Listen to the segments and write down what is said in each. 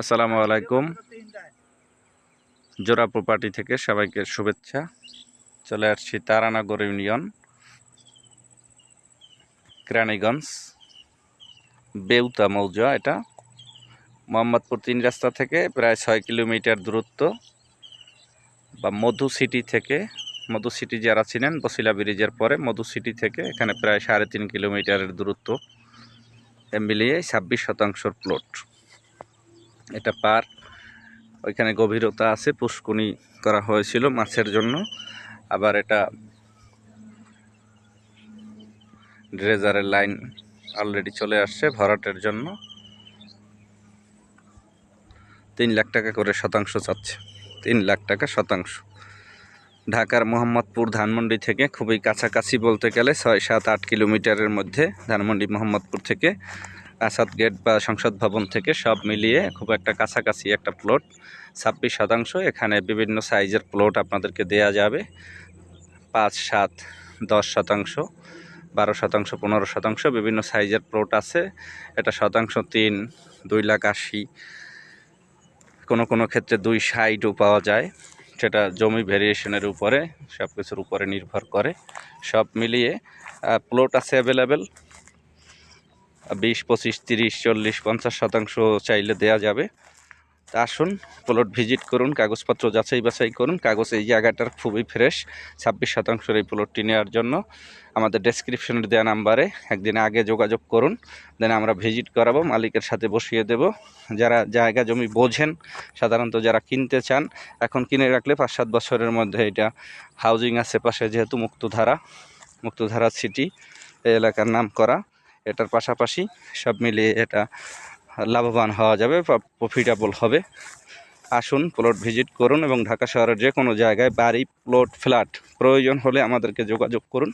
আসসালামু আলাইকুম। জোড়া প্রপার্টি থেকে সবাইকে শুভেচ্ছা। চলে আসছি তারানগর ইউনিয়ন, কেরানীগঞ্জ, বেউতা মৌজা। এটা মোহাম্মদপুর ৩ রাস্তা থেকে প্রায় ৬ কিলোমিটার দূরত্ব, বা মধু সিটি থেকে, মধু সিটি যারা চিনেন বসিলা ব্রিজের পরে মধু সিটি থেকে এখানে প্রায় ৩.৫ কিলোমিটারের দূরত্ব। মিলিয়ে ২৬ শতাংশের প্লট। এটা পার ওইখানে গভীরতা আছে, পুষ্কুনি করা হয়েছিল মাছের জন্য। আবার এটা ড্রেজারের লাইন অলরেডি চলে আসছে ভরাটের জন্য। ৩ লাখ টাকা করে শতাংশ চাচ্ছে, ৩ লাখ টাকা শতাংশ। ঢাকার মোহাম্মদপুর ধানমন্ডি থেকে খুবই কাছাকাছি বলতে গেলে ৬-৭-৮ কিলোমিটারের মধ্যে ধানমন্ডি মোহাম্মদপুর থেকে আসাদ গেট বা সংসদ ভবন থেকে সব মিলিয়ে খুব একটা কাছাকাছি একটা প্লট। ২৬ শতাংশ। এখানে বিভিন্ন সাইজের প্লট আপনাদেরকে দেয়া যাবে। ৫, ৭, ১০ শতাংশ, ১২ শতাংশ, ১৫ শতাংশ বিভিন্ন সাইজের প্লট আছে। এটা শতাংশ ৩, ২,৮০,০০০, কোনো ক্ষেত্রে ২,৬০ও পাওয়া যায়। সেটা জমি ভেরিয়েশনের উপরে, সব কিছুর উপরে নির্ভর করে। সব মিলিয়ে প্লট আছে অ্যাভেলেবেল। ২০, ২৫, ৩০, ৪০, ৫০ শতাংশ চাইলে দেয়া যাবে। তা আসুন, প্লট ভিজিট করুন, কাগজপত্র যাচাই বাছাই করুন। কাগজ এই জায়গাটার খুবই ফ্রেশ। ২৬ শতাংশের এই প্লটটি নেওয়ার জন্য আমাদের ডেসক্রিপশনের দেওয়া নাম্বারে একদিন আগে যোগাযোগ করুন, দেন আমরা ভিজিট করাবো, মালিকের সাথে বসিয়ে দেব। যারা জায়গা জমি বোঝেন, সাধারণত যারা কিনতে চান, এখন কিনে রাখলে ৫-৭ বছরের মধ্যে এটা হাউজিং আছে পাশে, যেহেতু মুক্তধারা সিটি এই এলাকার নাম করা। এটার পাশাপাশি সব মিলিয়ে এটা লাভবান হওয়া যাবে, প্রফিটেবল হবে। আসুন, প্লট ভিজিট করুন এবং ঢাকা শহরের যে কোনো জায়গায় বাড়ি, প্লট, ফ্ল্যাট প্রয়োজন হলে আমাদেরকে যোগাযোগ করুন,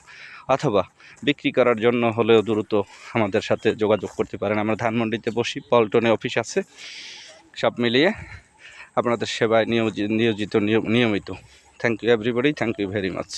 অথবা বিক্রি করার জন্য হলেও দ্রুত আমাদের সাথে যোগাযোগ করতে পারেন। আমরা ধানমন্ডিতে বসি, পল্টনে অফিস আছে। সব মিলিয়ে আপনাদের সেবায় নিয়োজিত নিয়মিত। Thank you everybody, thank you very much.